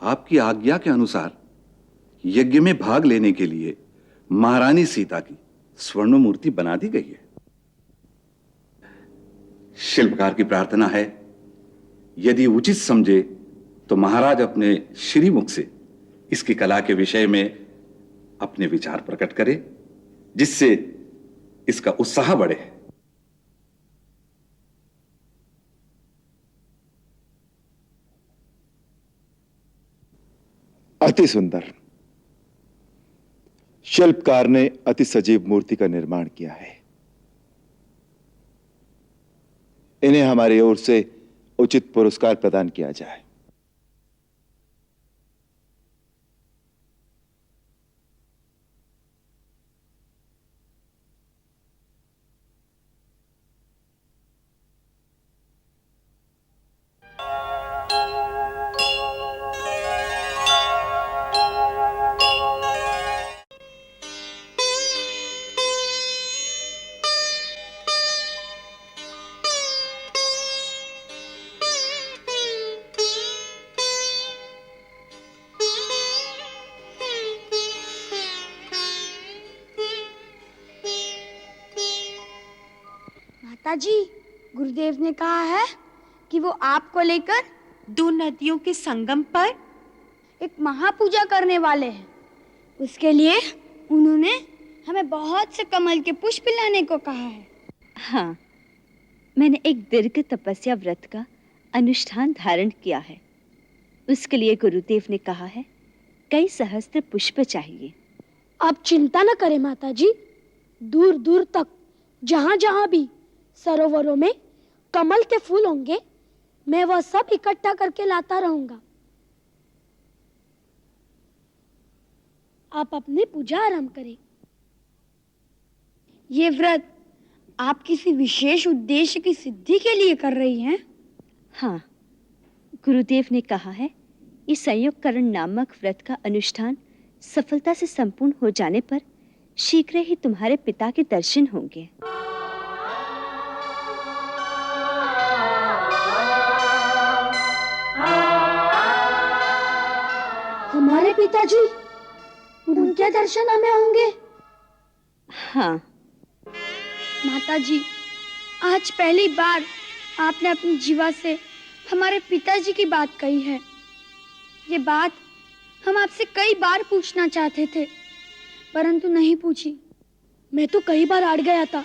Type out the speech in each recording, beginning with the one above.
आपकी आज्ञा के अनुसार यज्ञ में भाग लेने के लिए महारानी सीता की स्वर्ण मूर्ति बना दी गई है। शिल्पकार की प्रार्थना है, यदि उचित समझे तो महाराज अपने श्रीमुख से इसकी कला के विषय में अपने विचार प्रकट करे, जिससे इसका उत्साह बढ़े। अति सुंदर। शिल्पकार ने अति सजीव मूर्ति का निर्माण किया है। इन्हें हमारी ओर से उचित पुरस्कार प्रदान किया जाए। माताजी, गुरुदेव ने कहा है कि वो आपको लेकर दो नदियों के संगम पर एक महापूजा करने वाले हैं। उसके लिए उन्होंने हमें बहुत से कमल के पुष्प लाने को कहा है। हाँ, मैंने एक दीर्घ तपस्या व्रत का अनुष्ठान धारण किया है। उसके लिए गुरुदेव ने कहा है कई सहस्त्र पुष्प चाहिए। आप चिंता न करें माताजी, दूर दूर तक जहाँ जहाँ भी सरोवरों में कमल के फूल होंगे, मैं वह सब इकट्ठा करके लाता रहूंगा। आप अपनी पूजा आरंभ करें। ये व्रत आप किसी विशेष उद्देश्य की सिद्धि के लिए कर रही हैं? हाँ, गुरुदेव ने कहा है इस संयोगकरण नामक व्रत का अनुष्ठान सफलता से संपूर्ण हो जाने पर शीघ्र ही तुम्हारे पिता के दर्शन होंगे। हमारे पिताजी, उनके दर्शन हमें होंगे? हाँ माताजी, आज पहली बार आपने अपनी जीवा से हमारे पिताजी की बात कही है। ये बात हम आपसे कई बार पूछना चाहते थे, परंतु नहीं पूछी। मैं तो कई बार अड़ गया था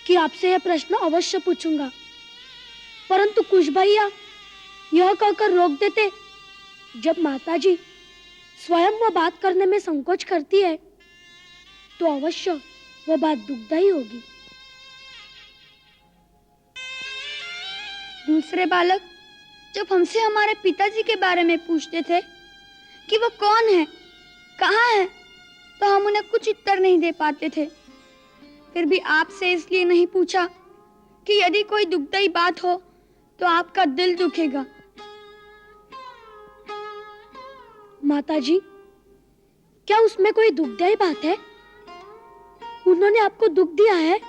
कि आपसे यह प्रश्न अवश्य पूछूंगा, परंतु कुश भैया यह कहकर रोक देते, जब माताजी स्वयं वह बात करने में संकोच करती है तो अवश्य वह बात दुखदायी होगी। दूसरे बालक जब हमसे हमारे पिताजी के बारे में पूछते थे कि वो कौन है, कहाँ है, तो हम उन्हें कुछ उत्तर नहीं दे पाते थे। फिर भी आपसे इसलिए नहीं पूछा कि यदि कोई दुखदायी बात हो तो आपका दिल दुखेगा। माताजी, क्या उसमें कोई दुखदायी बात है? उन्होंने आपको दुख दिया है?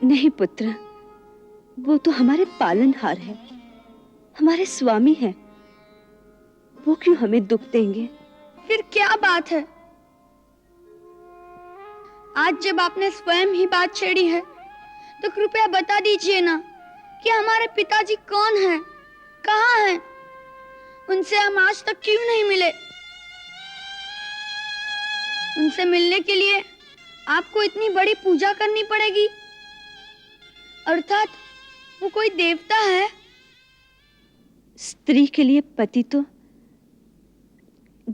नहीं पुत्र, वो तो हमारे पालनहार है, हमारे स्वामी हैं। वो क्यों हमें दुख देंगे? फिर क्या बात है? आज जब आपने स्वयं ही बात छेड़ी है तो कृपया बता दीजिए ना कि हमारे पिताजी कौन हैं, कहाँ हैं? उनसे हम आज तक क्यों नहीं मिले? उनसे मिलने के लिए आपको इतनी बड़ी पूजा करनी पड़ेगी, अर्थात वो कोई देवता है? स्त्री के लिए पति तो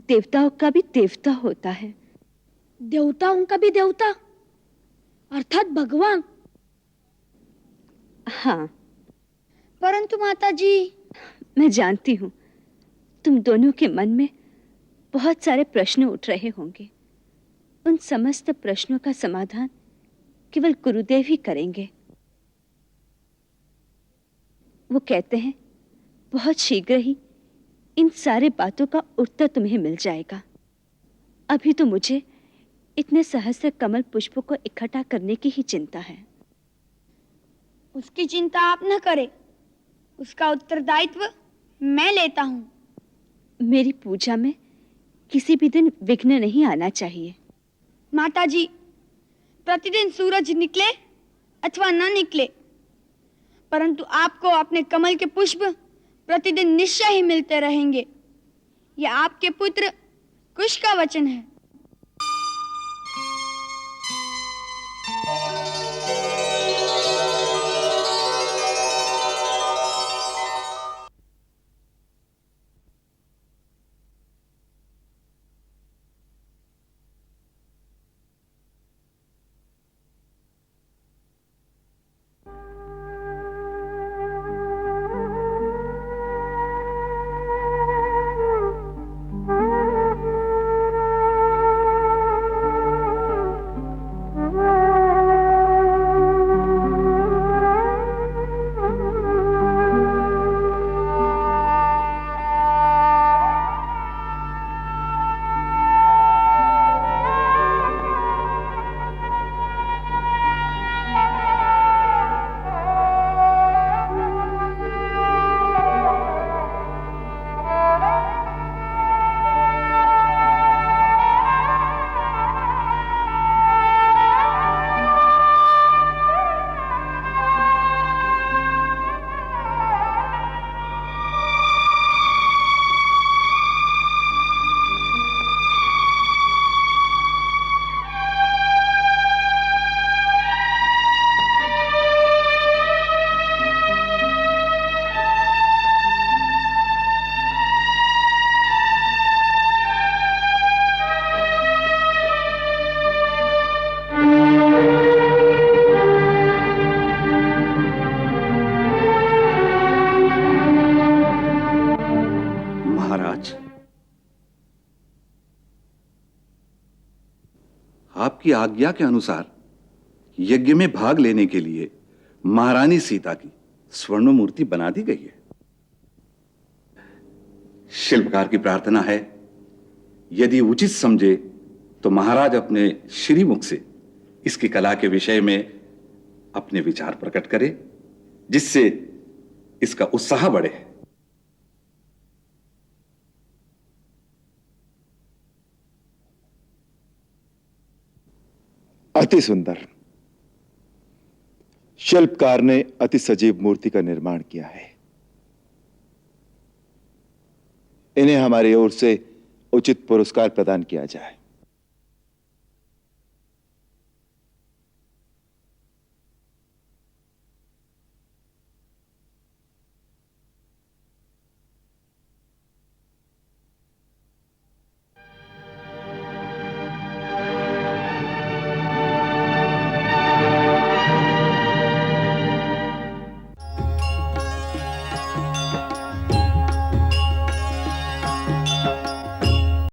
देवताओं का भी देवता होता है। देवताओं का भी देवता अर्थात भगवान? हाँ, परंतु माताजी, मैं जानती हूँ तुम दोनों के मन में बहुत सारे प्रश्न उठ रहे होंगे। उन समस्त प्रश्नों का समाधान केवल गुरुदेव ही करेंगे। वो कहते हैं बहुत शीघ्र ही इन सारे बातों का उत्तर तुम्हें मिल जाएगा। अभी तो मुझे इतने सहस्त्र कमल पुष्पों को इकट्ठा करने की ही चिंता है। उसकी चिंता आप न करें। उसका उत्तरदायित्व मैं लेता हूँ। मेरी पूजा में किसी भी दिन विघ्न नहीं आना चाहिए। माताजी, प्रतिदिन सूरज निकले अथवा न निकले, परंतु आपको अपने कमल के पुष्प प्रतिदिन निश्चय ही मिलते रहेंगे। यह आपके पुत्र कुश का वचन है। महाराज, आपकी आज्ञा के अनुसार यज्ञ में भाग लेने के लिए महारानी सीता की स्वर्ण मूर्ति बना दी गई है। शिल्पकार की प्रार्थना है, यदि उचित समझे तो महाराज अपने श्रीमुख से इसकी कला के विषय में अपने विचार प्रकट करे, जिससे इसका उत्साह बढ़े। अति सुंदर। शिल्पकार ने अति सजीव मूर्ति का निर्माण किया है। इन्हें हमारी ओर से उचित पुरस्कार प्रदान किया जाए।